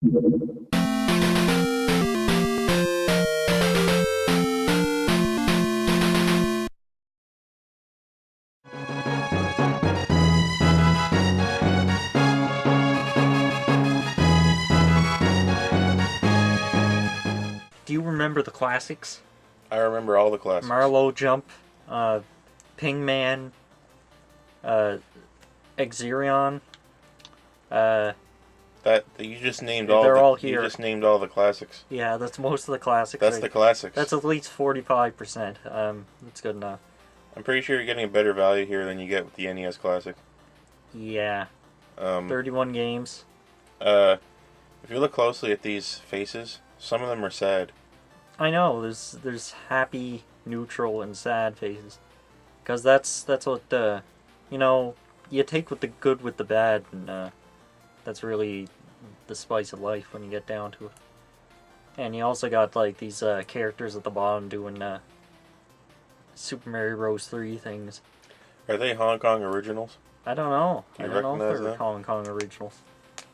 Do you remember the classics? I remember all the classics. Marlowe Jump, Pingman, Exerion. That you just named all here. You just named all the classics. Yeah, that's most of the classics. That's the classics. That's at least 45%. That's good enough. I'm pretty sure you're getting a better value here than you get with the NES Classic. Yeah. 31 games. If you look closely at these faces, some of them are sad. I know. There's happy, neutral, and sad faces. Because that's what you take with the good with the bad, and that's really the spice of life when you get down to it. And you also got like these characters at the bottom doing Super Mario Bros. 3 things. Are they Hong Kong originals? I don't know. Do you I don't know if recognize they're that? Hong Kong originals.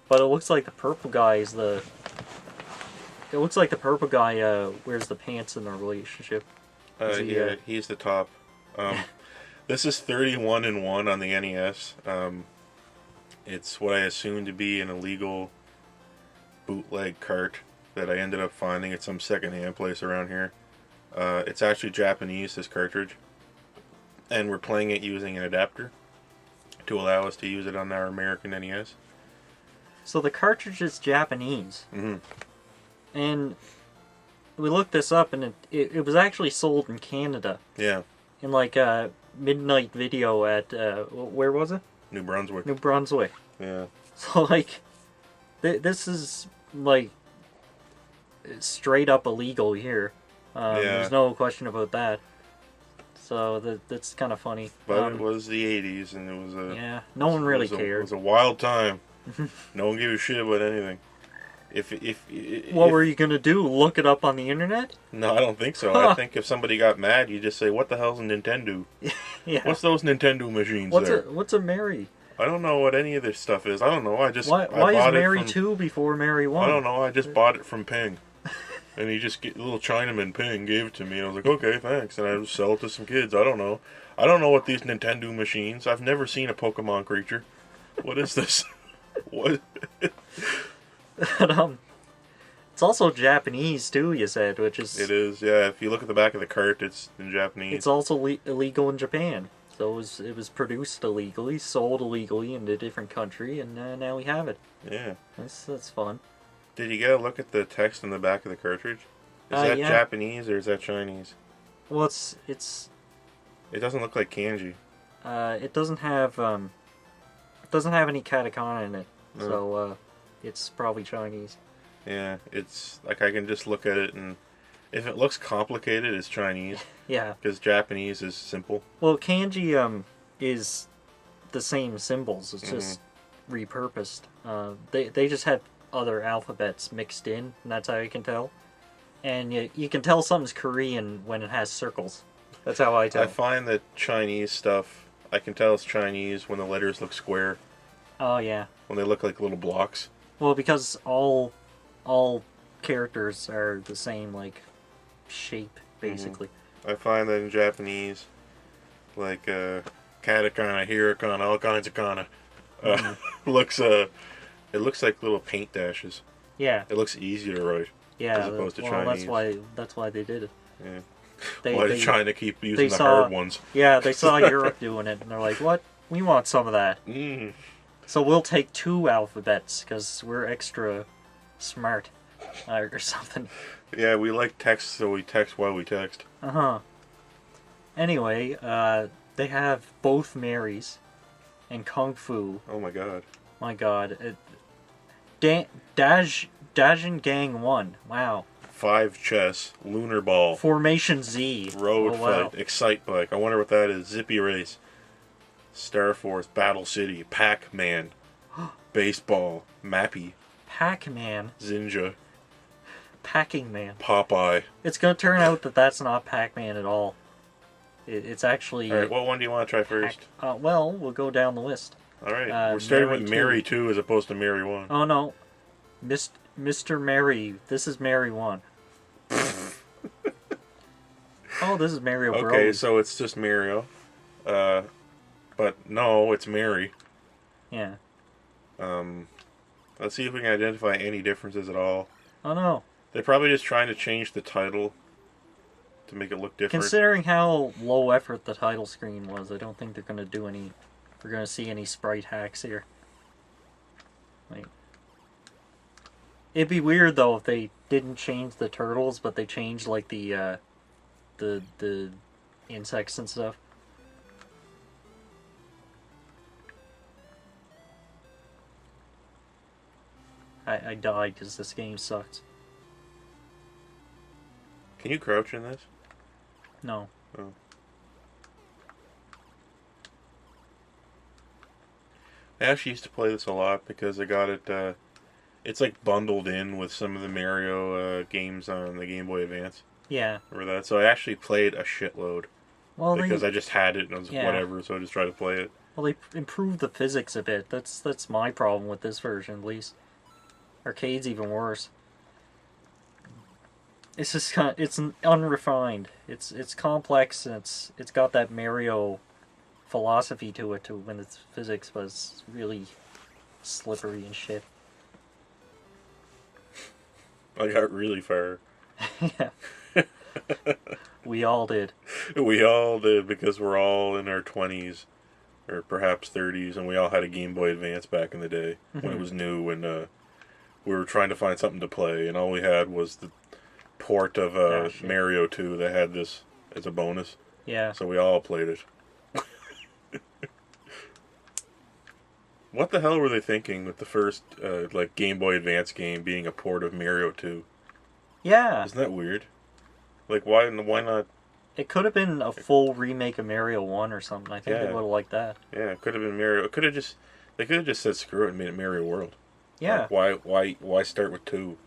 But it looks like the purple guy is the... It looks like the purple guy wears the pants in the relationship. Yeah, he's the top. This is 31-1 on the NES. It's what I assume to be an illegal bootleg cart that I ended up finding at some secondhand place around here. It's actually Japanese, this cartridge. And we're playing it using an adapter to allow us to use it on our American NES. So the cartridge is Japanese. Mm-hmm. And we looked this up, and it was actually sold in Canada. Yeah. In like a midnight video at, where was it? New Brunswick. New Brunswick. Yeah. So like, this is like straight up illegal here. Yeah. There's no question about that. So that's kind of funny. But it was the 80s, and it was a... Yeah, no one really cared. It was a wild time. No one gave a shit about anything. What were you gonna do? Look it up on the internet? No, I don't think so. I think if somebody got mad, you just say, "What the hell's a Nintendo? Yeah. What's those Nintendo machines there?" What's a Mary? I don't know what any of this stuff is. I don't know. Why is Mary 2 before Mary 1? I don't know. I just bought it from Ping. And he just, little Chinaman Ping gave it to me. And I was like, okay, thanks. And I just sell it to some kids. I don't know. I don't know what these Nintendo machines. I've never seen a Pokemon creature. What is this? What? But, it's also Japanese too, you said, which is... It is, yeah. If you look at the back of the cart, it's in Japanese. It's also illegal in Japan. So it was produced illegally, sold illegally in a different country, and now we have it. Yeah. That's fun. Did you get a look at the text on the back of the cartridge? Is that yeah. Japanese or is that Chinese? Well, it's... It doesn't look like kanji. It doesn't have any katakana in it, No. so it's probably Chinese. Yeah, it's like I can just look at it, and if it looks complicated, it's Chinese. Yeah. Because Japanese is simple. Well, kanji is the same symbols. It's just repurposed. They just have other alphabets mixed in, and that's how you can tell. And you can tell something's Korean when it has circles. That's how I tell. I find that Chinese stuff, I can tell it's Chinese when the letters look square. Oh yeah. When they look like little blocks. Well, because all characters are the same, like, shape, basically. I find that in Japanese, like katakana, hiragana, all kinds of kana, it looks like little paint dashes. Yeah. It looks easy to write. Yeah. As opposed to Chinese. That's why they did it. Yeah. They trying to keep using the hard ones. Yeah, they saw Europe doing it, and they're like, "What? We want some of that." Mm. So we'll take 2 alphabets because we're extra smart, or something. Yeah, we like text, so we text while we text. Anyway, they have both Marys and Kung Fu. Oh my god. My god. Dajin Gang 1. Wow. 5 chess, lunar ball, Formation Z. road wow. fight, Excitebike. I wonder what that is. Zippy race, Star Force, Battle City, Pac-Man, baseball, Mappy, Pac-Man. Zinja, Packing Man. Popeye. It's going to turn out that that's not Pac-Man at all. It's actually... Alright, what one do you want to try first? Well, we'll go down the list. Alright, we're starting Mary with 2. Mary 2 as opposed to Mary 1. Oh no. Mr. Mary. This is Mary 1. Oh, this is Mario Bros. Okay, so it's just Mario. But no, it's Mary. Yeah. Let's see if we can identify any differences at all. Oh no. They're probably just trying to change the title to make it look different. Considering how low effort the title screen was, I don't think they're gonna do any. We're gonna see any sprite hacks here. Wait. It'd be weird though if they didn't change the turtles, but they changed like the insects and stuff. I died because this game sucks. Can you crouch in this? No. Oh. I actually used to play this a lot because I got it, it's like bundled in with some of the Mario games on the Game Boy Advance. Yeah. Remember that? So I actually played a shitload. Well, because I just had it and I was yeah. whatever, so I just tried to play it. Well, they improved the physics a bit. That's my problem with this version, at least. Arcade's even worse. It's just kind of, it's unrefined. It's complex and it's got that Mario philosophy to it too when its physics was really slippery and shit. I got really far. Yeah. We all did. We all did because we're all in our 20s or perhaps 30s and we all had a Game Boy Advance back in the day when it was new and we were trying to find something to play and all we had was the port of Mario 2 that had this as a bonus. Yeah. So we all played it. What the hell were they thinking with the first like Game Boy Advance game being a port of Mario 2? Yeah. Isn't that weird? Like why not? It could have been a full remake of Mario 1 or something. I think they would have liked that. Yeah, it could have been Mario. It could have just they could have just said screw it and made it Mario World. Yeah. Like, why start with 2?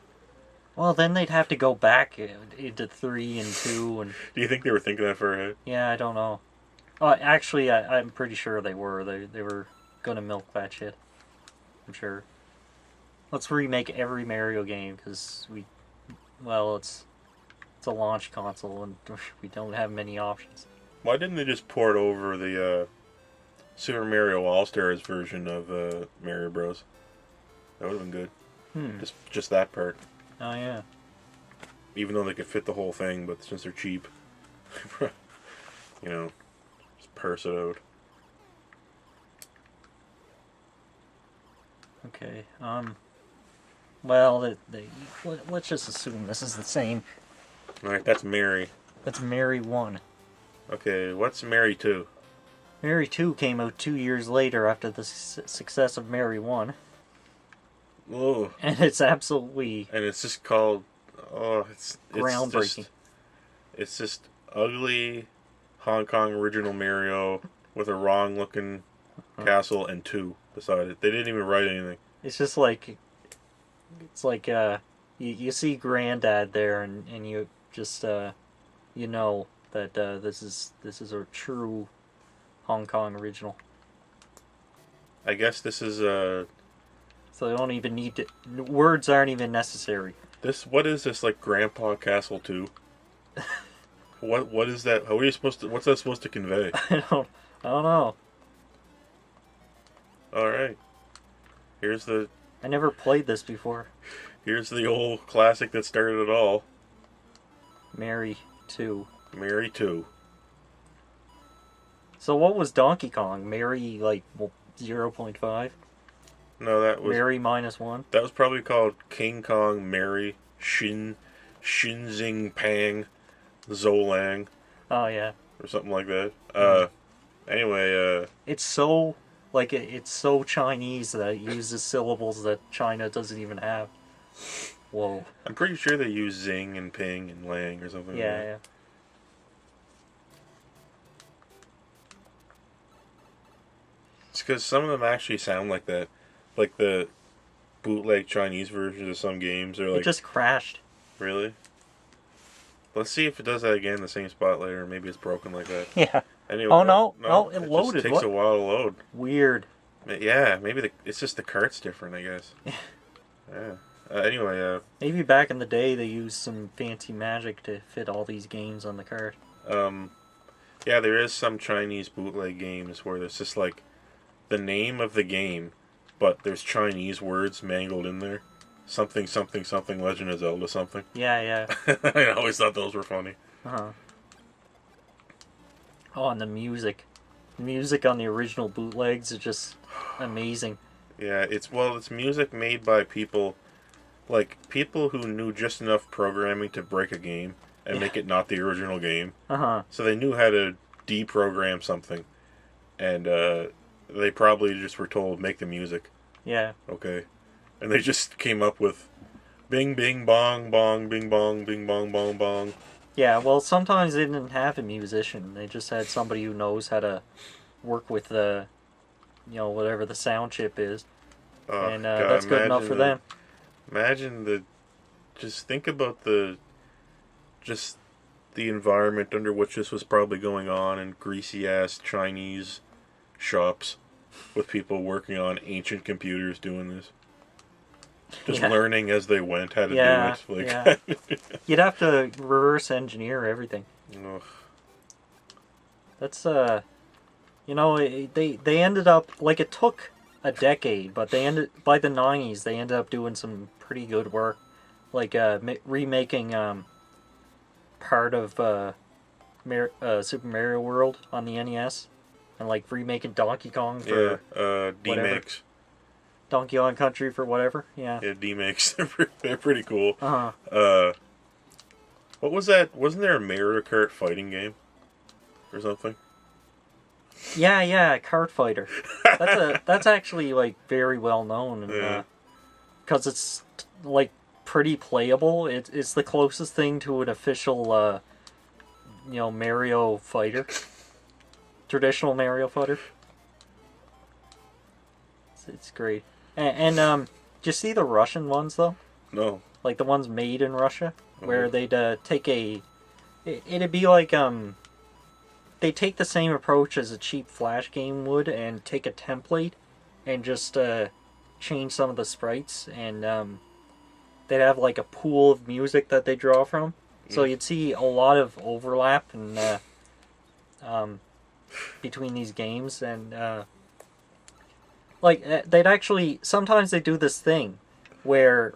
Well, then they'd have to go back into 3 and 2 and. Do you think they were thinking that far ahead? Yeah, I don't know. Actually, I'm pretty sure they were. They were gonna milk that shit. I'm sure. Let's remake every Mario game because it's a launch console and we don't have many options. Why didn't they just port over the Super Mario All-Stars version of Mario Bros? That would have been good. Just that part. Oh yeah. Even though they could fit the whole thing, but since they're cheap, just parse it out. Okay. Well, let's just assume this is the same. All right, that's Mary. That's Mary 1. Okay, what's Mary 2? Mary 2 came out 2 years later after the success of Mary 1. Oh. And it's absolutely... And it's just called... it's groundbreaking. It's just ugly Hong Kong original Mario with a wrong-looking castle and 2 beside it. They didn't even write anything. It's just like... It's like, you see Granddad there and you just, you know that this is a true Hong Kong original. I guess this is So they don't even need to. Words aren't even necessary. What is this, like Grandpa Castle 2? What is that? How are you supposed to? What's that supposed to convey? I don't know. All right. Here's the. I never played this before. Here's the old classic that started it all. Mary 2. Mary 2. So what was Donkey Kong? Mary, like, 0.5? No, that was... Mary -1? That was probably called King Kong, Mary, Shinzing Pang, Zolang. Oh, yeah. Or something like that. Anyway, It's so... Like, it's so Chinese that it uses syllables that China doesn't even have. Whoa. I'm pretty sure they use Zing and Ping and Lang or something like that. Yeah. It's because some of them actually sound like that. Like the bootleg Chinese versions of some games are like... It just crashed. Really? Let's see if it does that again in the same spot later. Maybe it's broken like that. Yeah. Anyway, Oh, no, it loaded. Just takes a while to load. Weird. Yeah, maybe it's just the cart's different, I guess. Yeah. Maybe back in the day they used some fancy magic to fit all these games on the cart. Yeah, there is some Chinese bootleg games where there's just like the name of the game, but there's Chinese words mangled in there. Something, something, something, Legend of Zelda something. Yeah, yeah. I always thought those were funny. Uh-huh. Oh, and the music. The music on the original bootlegs is just amazing. Yeah, it's music made by people, like, people who knew just enough programming to break a game and make it not the original game. Uh-huh. So they knew how to deprogram something, and they probably just were told, make the music. Yeah. Okay. And they just came up with bing, bing, bong, bong, bing, bong, bing, bong, bong, bong. Yeah, well, sometimes they didn't have a musician. They just had somebody who knows how to work with the, whatever the sound chip is. And God, that's good enough for them. Just think about the environment under which this was probably going on in greasy-ass Chinese shops with people working on ancient computers doing this. Just learning as they went how to do it. Yeah. You'd have to reverse engineer everything. Ugh. That's, they ended up, like, it took a decade, but by the 90s, they ended up doing some pretty good work. Like, remaking, part of, Super Mario World on the NES. And, like, remaking Donkey Kong for D-Mix. Donkey Kong Country for whatever, yeah. Yeah, D-Mix. They're pretty cool. Uh-huh. What was that? Wasn't there a Mario Kart fighting game? Or something? Yeah, Kart Fighter. That's actually, like, very well known. And, because it's, like, pretty playable. It's the closest thing to an official, Mario fighter. Traditional Mario fighter. It's great. And do you see the Russian ones, though? No. Like the ones made in Russia? Where they'd take it'd be like, they take the same approach as a cheap Flash game would and take a template and just change some of the sprites. And they'd have like a pool of music that they draw from. So you'd see a lot of overlap and between these games. And they'd actually, sometimes they do this thing where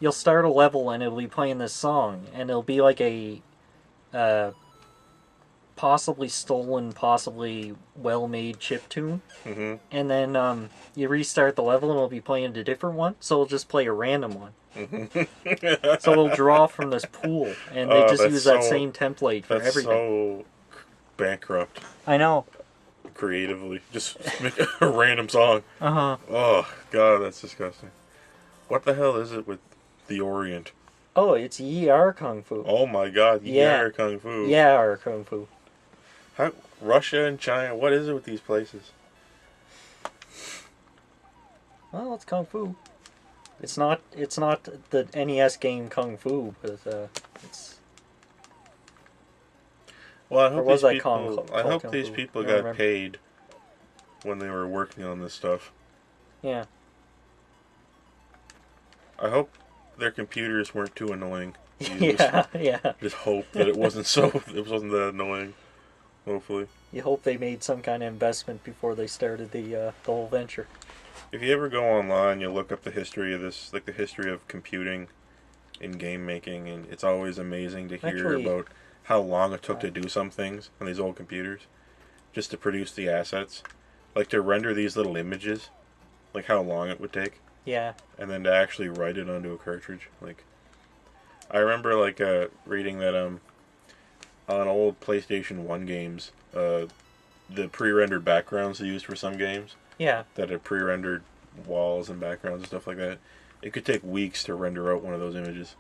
you'll start a level and it'll be playing this song, and it'll be like a possibly stolen, possibly well-made chiptune. Mm-hmm. And then you restart the level and it'll be playing a different one, so it'll just play a random one. So it'll draw from this pool, and they just use that same template for everything. That's so bankrupt. I know. Creatively. Just make a random song. Uh-huh. Oh, God, that's disgusting. What the hell is it with the Orient? Oh, it's Yi Ar Kung Fu. Oh my God, Yi Ar Kung Fu. Yeah, Ar Kung Fu. Russia and China, what is it with these places? Well, it's Kung Fu. It's not the NES game Kung Fu, but it's... Well, I hope these people got paid when they were working on this stuff. Yeah. I hope their computers weren't too annoying. Yeah. Just hope that it wasn't that annoying. Hopefully. You hope they made some kind of investment before they started the whole venture. If you ever go online, you'll look up the history of this, like the history of computing in game making, and it's always amazing to hear about how long it took to do some things on these old computers, just to produce the assets, like to render these little images, like how long it would take. Yeah. And then to actually write it onto a cartridge. Like, I remember like reading that on old PlayStation 1 games, the pre-rendered backgrounds they used for some games. Yeah. That had pre-rendered walls and backgrounds and stuff like that. It could take weeks to render out one of those images.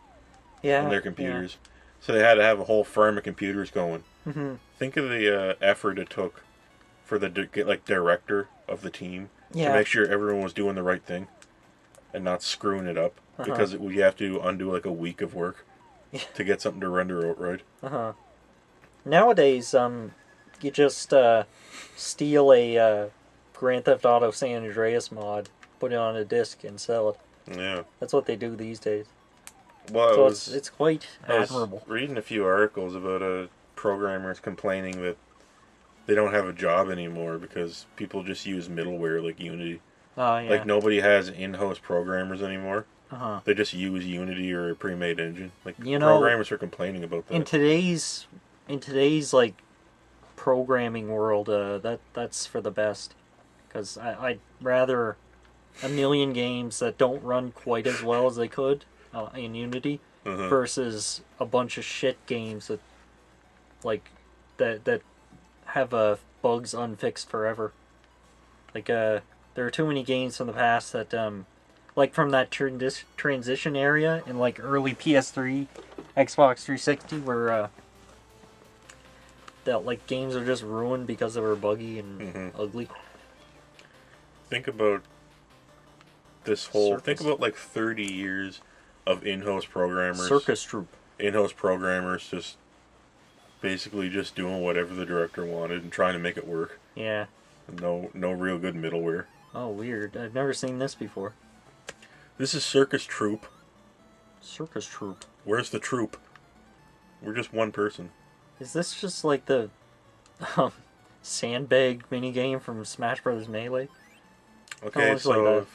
Yeah. On their computers. Yeah. So they had to have a whole firm of computers going. Mm-hmm. Think of the effort it took for the director of the team to make sure everyone was doing the right thing and not screwing it up, because you have to undo like a week of work to get something to render out right. Nowadays, you just steal a Grand Theft Auto San Andreas mod, put it on a disc, and sell it. Yeah. That's what they do these days. Well, So it's quite I was admirable. reading a few articles about programmers complaining that they don't have a job anymore because people just use middleware like Unity. Oh yeah. Like nobody has in-house programmers anymore. Uh-huh. They just use Unity or a pre-made engine. Like You know, programmers are complaining about that. in today's like programming world, that's for the best. Because I'd rather a million games that don't run quite as well as they could in Unity Uh-huh. versus a bunch of shit games that like that have bugs unfixed forever. Like there are too many games from the past that like from that transition area in like early PS3, Xbox 360 where that like games are just ruined because they were buggy and ugly. Think about this whole. Circus. Think about like 30 years of in-house programmers. Circus Troop. In-house programmers just basically just doing whatever the director wanted and trying to make it work. Yeah. No real good middleware. Oh, weird. I've never seen this before. This is Circus Troop. Circus Troop. Where's the troop? We're just one person. Is this just like the sandbag minigame from Smash Bros. Melee? Okay, looks like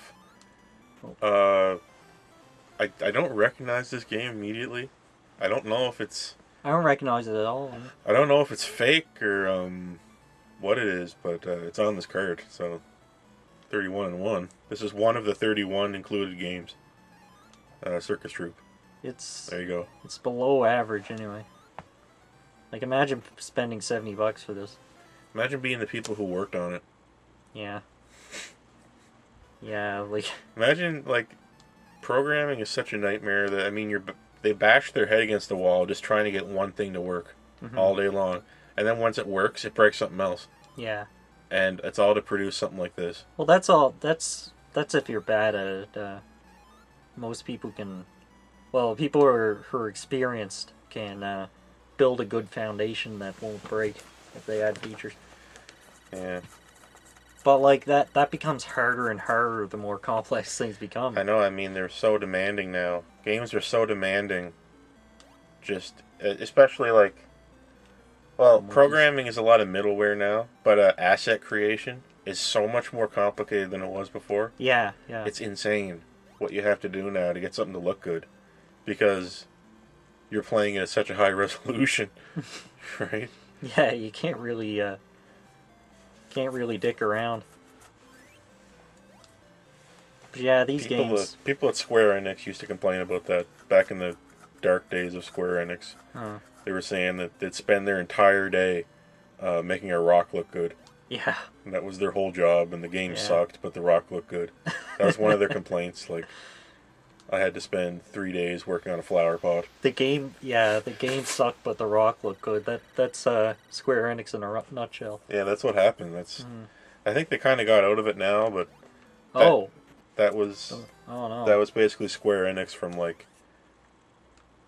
so I don't recognize this game immediately. I don't know if it's I don't recognize it at all. I don't know if it's fake or what it is, but it's on this card. So 31-1. This is one of the 31 included games. Circus Troop. There you go. It's below average anyway. Like imagine spending $70 for this. Imagine being the people who worked on it. Yeah. Yeah, like Imagine like programming is such a nightmare that they bash their head against the wall just trying to get one thing to work all day long, and then once it works, it breaks something else. Yeah. And it's all to produce something like this. Well, that's all. That's if you're bad at it. Most people can. Well, people who are experienced can build a good foundation that won't break if they add features. Yeah. But like that becomes harder and harder the more complex things become. I know. I mean, they're so demanding now. Games are so demanding. Just especially like. Well, programming is a lot of middleware now, but asset creation is so much more complicated than it was before. Yeah, yeah. It's insane what you have to do now to get something to look good, because you're playing at such a high resolution, right? Yeah, you can't really dick around. But yeah, these games. People at Square Enix used to complain about that back in the dark days of Square Enix. Huh. They were saying that they'd spend their entire day making a rock look good. Yeah. And that was their whole job, and the game sucked, but the rock looked good. That was one of their complaints. Like, I had to spend 3 days working on a flower pot. The game sucked, but the rock looked good. That's Square Enix in a nutshell. Yeah, that's what happened. I think they kind of got out of it now, but that was that was basically Square Enix from like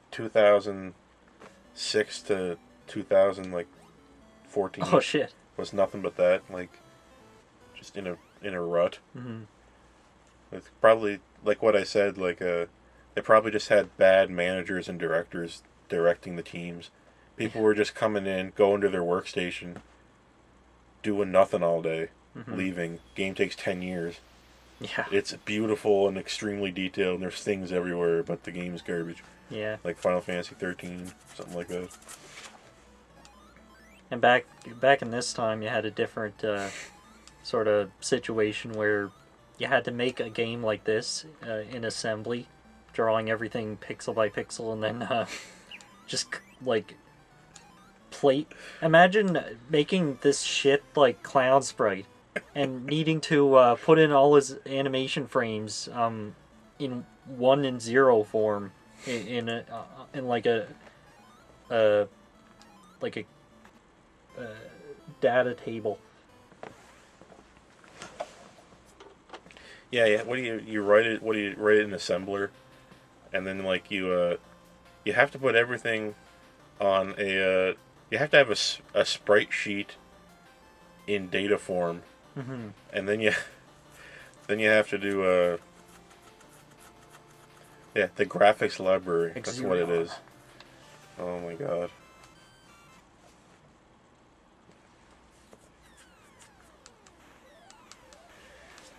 2006 to 2014. Oh shit! Was nothing but that, like just in a rut. With probably like what I said, like they probably just had bad managers and directors directing the teams. People were just coming in, going to their workstation, doing nothing all day, leaving. Game takes 10 years. Yeah. It's beautiful and extremely detailed, and there's things everywhere, but the game is garbage. Yeah. Like Final Fantasy 13, something like that. And back in this time, you had a different sort of situation where you had to make a game like this in assembly, drawing everything pixel by pixel, and then just like plate. Imagine making this shit like Clown Sprite and needing to put in all his animation frames in 1 and 0 form in like a data table. Yeah. What do you write it? What do you write it in assembler, and then like you have to put everything on a. You have to have a sprite sheet in data form, and then you have to do Yeah, the graphics library. That's what it Exerion. is. Oh my god.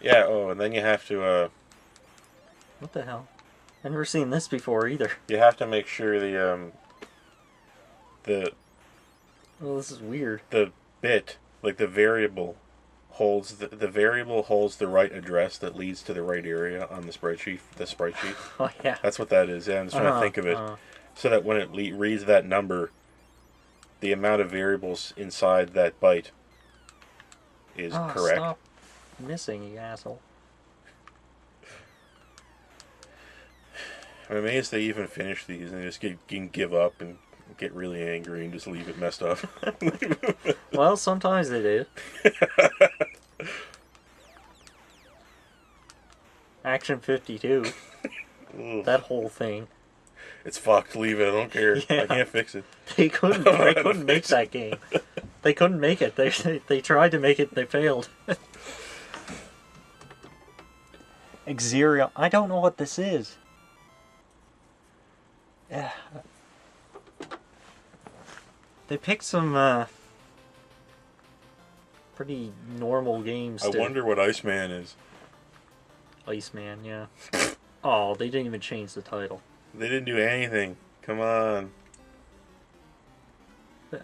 Yeah, oh, and then you have to, What the hell? I've never seen this before either. you have to make sure the Well, this is weird. the bit, like the variable, holds the variable holds the right address that leads to the right area on the spreadsheet. The sprite sheet. Oh, yeah. That's what that is. Yeah, I'm just trying to think of it, so that when it reads that number, the amount of variables inside that byte is correct. Stop missing, you asshole. I'm amazed they even finish these and they just can give up and get really angry and just leave it messed up. Well, sometimes they do. Action 52. That whole thing. It's fucked. Leave it. I don't care. Yeah. I can't fix it. They couldn't make that game. They couldn't make it. They tried to make it. They failed. Exerion. I don't know what this is. Yeah. They picked some pretty normal games. I wonder what Iceman is. Iceman, yeah. Oh, they didn't even change the title. They didn't do anything. Come on.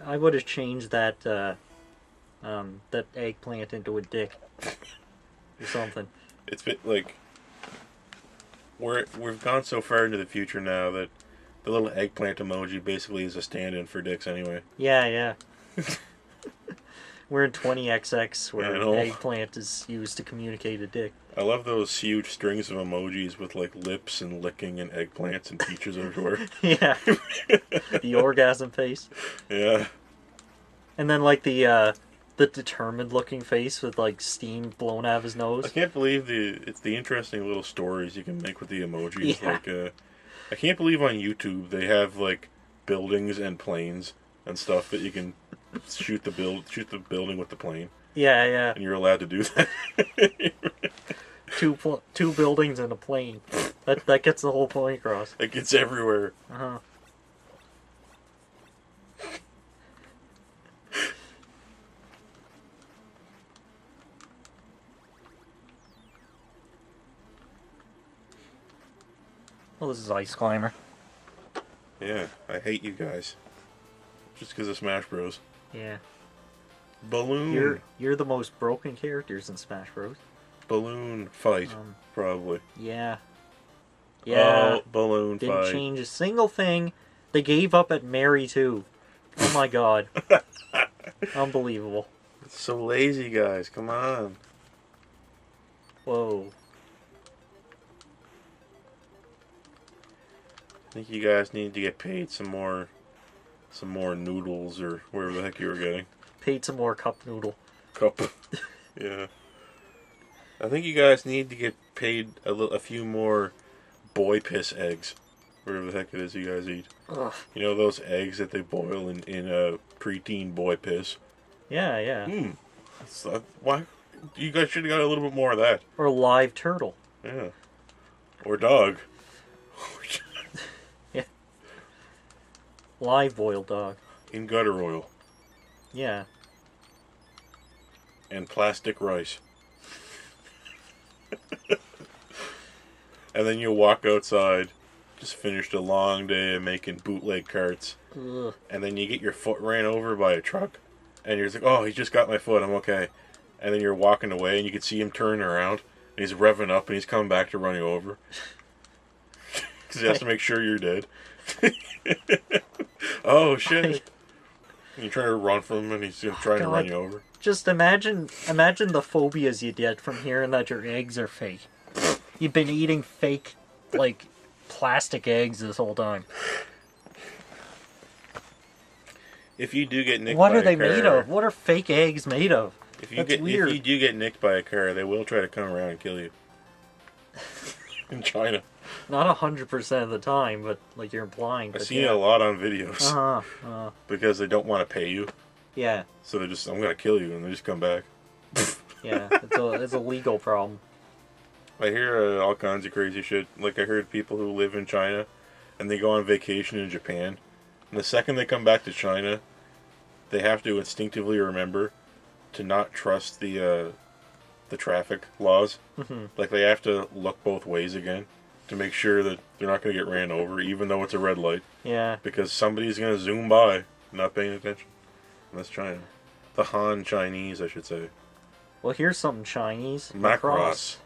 I would have changed that that eggplant into a dick or something. It's been like we've gone so far into the future now that the little eggplant emoji basically is a stand-in for dicks anyway. Yeah, yeah. We're in 20XX where Yeah, I know. eggplant is used to communicate a dick. I love those huge strings of emojis with like lips and licking and eggplants and peaches everywhere. Yeah. The orgasm face. Yeah. And then like the determined looking face with like steam blown out of his I nose. can't believe the interesting little stories you can make with the emojis. Yeah. Like I can't believe on YouTube they have like buildings and planes and stuff that you can shoot the building with the plane, Yeah, yeah. and you're allowed to do that. Two buildings and a plane. That gets the whole point across. It gets everywhere. Uh-huh. Well, this is Ice Climber. Yeah, I hate you guys. Just because of Smash Bros. Yeah. Balloon. You're the most broken characters in Smash Bros. Balloon fight, probably. Yeah. Yeah. Oh, balloon Didn't fight. change a single thing. They gave up at Mary too. Oh my god. Unbelievable. It's so lazy, guys. Come on. Whoa. I think you guys need to get paid some more noodles or whatever the heck you were getting. Paid some more cup noodle. Cup. Yeah. I think you guys need to get paid a few more boy piss eggs. Whatever the heck it is you guys eat. Ugh. You know those eggs that they boil in preteen boy piss? Yeah, yeah. Why? You guys should have got a little bit more of that. Or live turtle. Yeah. Or dog. Yeah. Live boiled dog. In gutter oil. Yeah. And plastic rice. And then you walk outside, just finished a long day of making bootleg carts, Ugh. and then you get your foot ran over by a truck, and you're just like, oh, he just got my foot, I'm okay. And then you're walking away, and you can see him turn around, and he's revving up, and he's coming back to run you over. Because he has to make sure you're dead. Oh, shit. And you try to run from him, and he's trying to run you over. Just imagine the phobias you get from hearing that your eggs are fake. You've been eating fake, like, plastic eggs this whole time. If you do get nicked What by are they a car, made of? What are fake eggs made of? If you That's get weird. if you do get nicked by a car, they will try to come around and kill you. In China, Not 100% of the time, but like you're implying. I've But seen yeah. it a lot on videos Uh-huh. because they don't want to pay you, Yeah. so they're just, I'm gonna kill you, and they just come back. Yeah. It's a legal problem. I hear all kinds of crazy shit. Like, I heard people who live in China and they go on vacation in Japan. And the second they come back to China, they have to instinctively remember to not trust the traffic laws. Mm-hmm. Like, they have to look both ways again to make sure that they're not going to get ran over, even though it's a red light. Yeah. Because somebody's going to zoom by, not paying attention. And that's China. The Han Chinese, I should say. Well, here's something Chinese. Macross.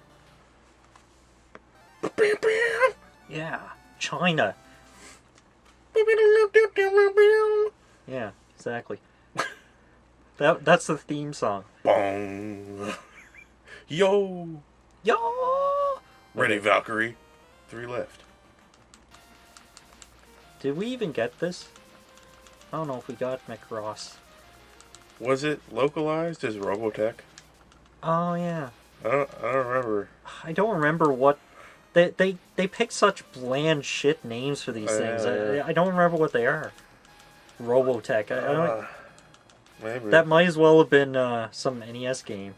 Yeah. China. Yeah, exactly. That's the theme song. Bong. Yo. Yo. Ready, Valkyrie. 3 left. Did we even get this? I don't know if we got Macross. Was it localized as Robotech? Oh yeah. I don't remember. I don't remember what they pick such bland shit names for these things. I don't remember what they are. Robotech. I don't. Maybe. That might as well have been some NES game.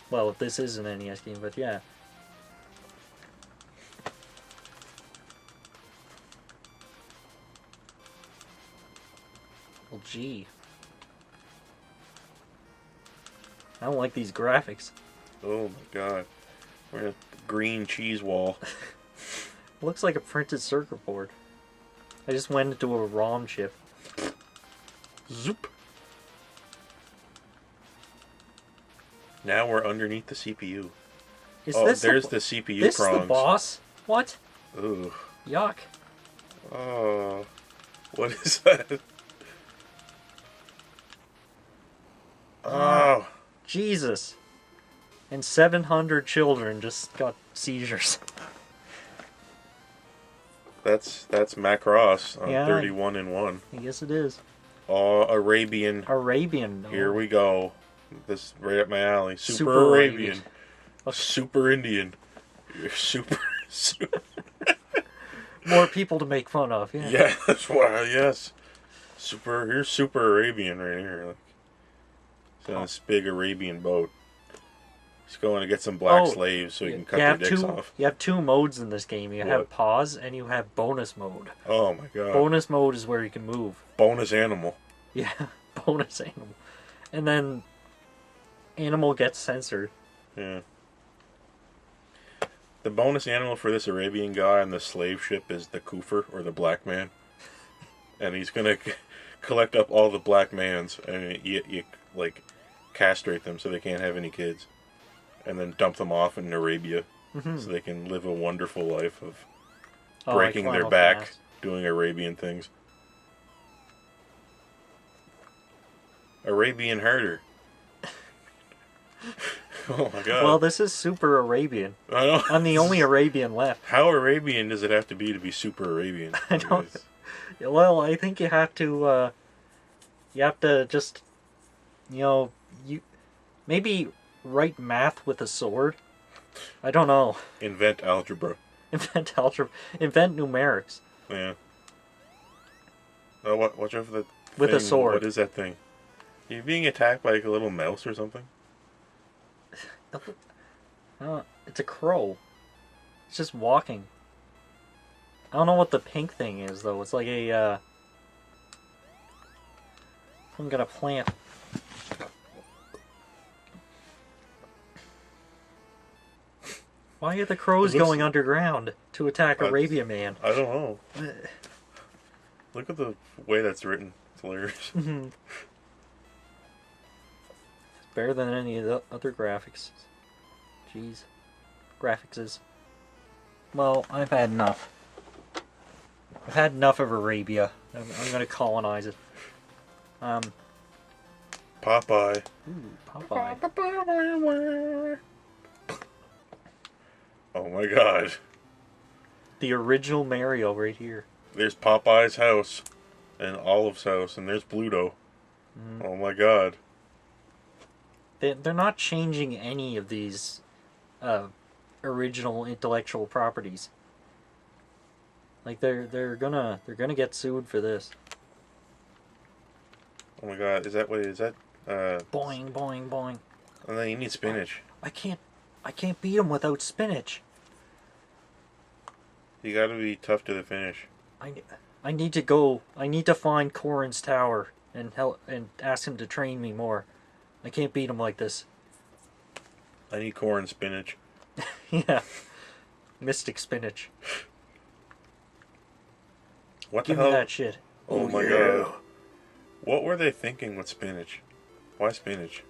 Well, if this is an NES game, but yeah. Well, gee. I don't like these graphics. Oh my god. We're in a green cheese wall. Looks like a printed circuit board. I just went into a ROM chip. Zoop. Now we're underneath the CPU. There's the CPU this prongs. This the boss? What? Ooh. Yuck. Oh. What is that? Oh. Jesus. And 700 children just got seizures. That's Macross on Yeah. 31 and 1. I guess it is. Oh, Arabian. Arabian. Oh. Here we go. This is right up my alley. Super Arabian. Super Indian. Super. More people to make fun of. Yeah. Yeah, that's why. Yes. Here's Super Arabian right here. Look. It's on this big Arabian boat. He's going to get some black slaves so he can cut their dicks off. You have 2 modes in this game. You have pause and you have bonus mode. Oh my god. Bonus mode is where you can move. Bonus animal. Yeah, bonus animal. And then animal gets censored. Yeah. The bonus animal for this Arabian guy on the slave ship is the Kufr, or the black man. And he's going to collect up all the black mans and you like castrate them so they can't have any kids. And then dump them off in Arabia so they can live a wonderful life of breaking like their back, doing Arabian things. Arabian harder. Oh my god. Well, this is Super Arabian. I know. I'm the only Arabian left. How Arabian does it have to be Super Arabian? I don't. Well, I think you have to just, maybe write math with a sword. I don't know. Invent algebra. Invent algebra. Invent numerics. Yeah. Oh, watch out for the with thing. A sword. What is that thing? Are you being attacked by like a little mouse or something? It's a crow. It's just walking. I don't know what the pink thing is though. It's like a I'm gonna plant. Why are the crows going underground to attack Arabian Man? I don't know. Look at the way that's written. It's hilarious. It's better than any of the other graphics. Jeez. Graphics is... Well, I've had enough. I've had enough of Arabia. I'm going to colonize it. Popeye. Ooh, Popeye. Oh my god. The original Mario right here. There's Popeye's house. And Olive's house. And there's Bluto. Oh my god. They're not changing any of these original intellectual properties. Like they're gonna get sued for this. Oh my god, is that what is that? Boing, boing, boing. And then you need spinach. I can't beat him without spinach. You gotta be tough to the finish. I need to go. I need to find Corrin's tower and ask him to train me more. I can't beat him like this. I need corn spinach. Yeah. Mystic spinach. What Give the me hell? that shit. Oh my god. What were they thinking with spinach? Why spinach?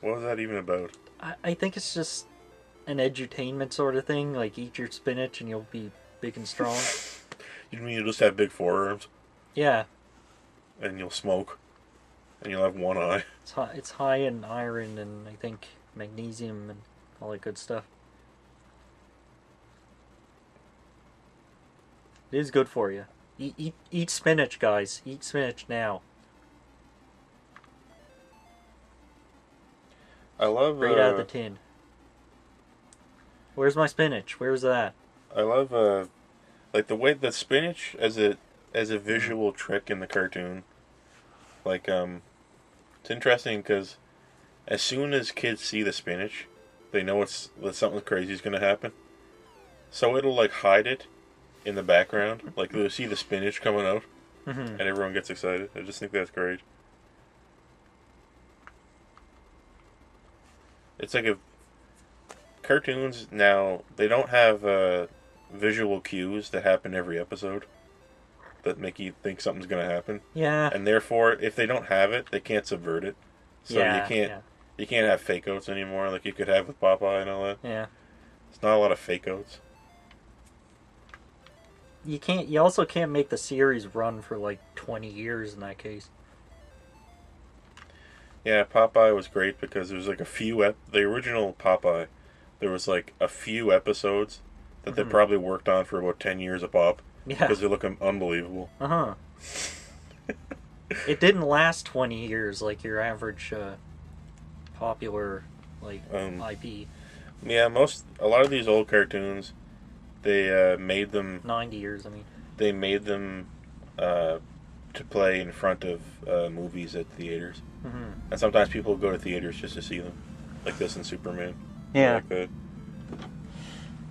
What was that even about? I think it's just an edutainment sort of thing. Like, eat your spinach and you'll be big and strong. You mean you just have big forearms? Yeah. And you'll smoke? And you'll have one eye? It's high in iron and, I think, magnesium and all that good stuff. It is good for you. Eat spinach, guys. Eat spinach now. I love... Right out of the tin. Where's my spinach? Where's that? I love, like, the way the spinach as a visual trick in the cartoon. Like, it's interesting because as soon as kids see the spinach, they know that something crazy is going to happen. So it'll, like, hide it in the background. Like, they'll see the spinach coming out, and everyone gets excited. I just think that's great. It's like cartoons now, they don't have visual cues that happen every episode that make you think something's going to happen. Yeah. And therefore, if they don't have it, they can't subvert it. So you can't have fake outs anymore like you could have with Popeye and all that. Yeah. There's not a lot of fake outs. You also can't make the series run for like 20 years in that case. Yeah, Popeye was great because there was like a few the original Popeye, there was like a few episodes that they probably worked on for about 10 years a pop. Yeah. Because they look unbelievable. Uh-huh. It didn't last 20 years like your average popular like IP. Yeah, a lot of these old cartoons, they made them 90 years, I mean. They made them to play in front of movies at theaters. And sometimes people go to theaters just to see them. Like this in Superman. Yeah. Like that.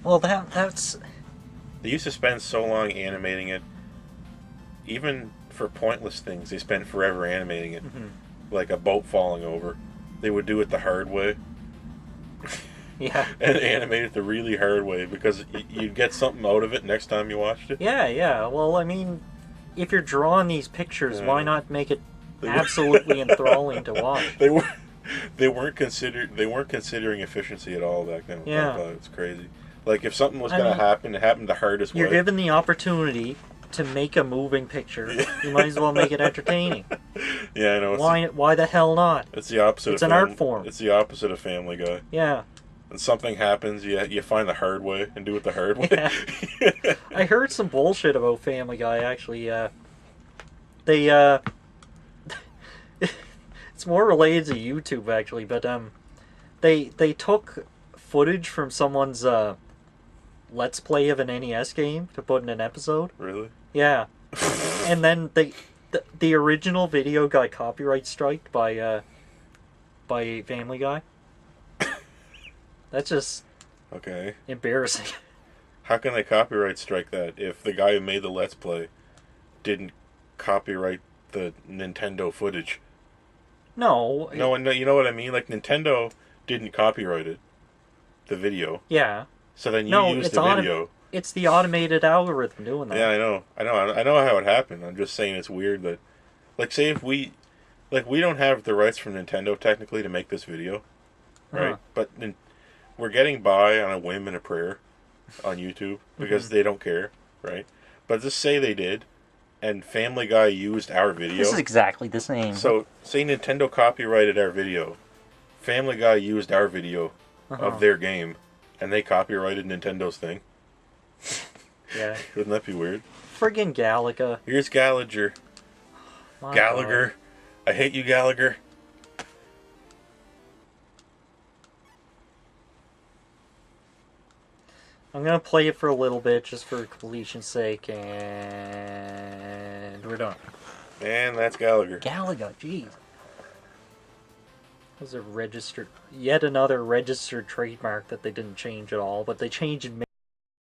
Well, that's... They used to spend so long animating it. Even for pointless things, they spent forever animating it. Like a boat falling over. They would do it the hard way. Yeah. And animate it the really hard way because you'd get something out of it next time you watched it. Yeah. Well, I mean, if you're drawing these pictures, why not make it absolutely enthralling to watch? They weren't considering efficiency at all back then. Yeah. It's crazy. Like if something was going to happen, it happened the hardest way. You're given the opportunity to make a moving picture. You might as well make it entertaining. Yeah, I know. Why the hell not? It's the opposite. It's an art form. It's the opposite of Family Guy. Yeah. And something happens, you find the hard way and do it the hard way. Yeah. I heard some bullshit about Family Guy, actually. They, it's more related to YouTube, actually, but, they took footage from someone's, Let's Play of an NES game to put in an episode. Really? Yeah. And then the original video got copyright striked by Family Guy. That's just okay. Embarrassing. How can they copyright strike that if the guy who made the Let's Play didn't copyright the Nintendo footage? No. No, you know what I mean? Like, Nintendo didn't copyright it, the video. Yeah. So then you use the video. It's the automated algorithm doing that. Yeah, I know how it happened. I'm just saying it's weird that, like, say if we don't have the rights from Nintendo technically to make this video, right? But we're getting by on a whim and a prayer on YouTube because they don't care, right? But just say they did, and Family Guy used our video. This is exactly the same. So, say Nintendo copyrighted our video. Family Guy used our video of their game, and they copyrighted Nintendo's thing. Yeah. Wouldn't that be weird? Friggin' Galaga. Here's Gallagher. Gallagher. God. I hate you, Gallagher. I'm gonna play it for a little bit just for completion's sake, and we're done. And that's Gallagher. Galaga, jeez. That was yet another registered trademark that they didn't change at all, but they changed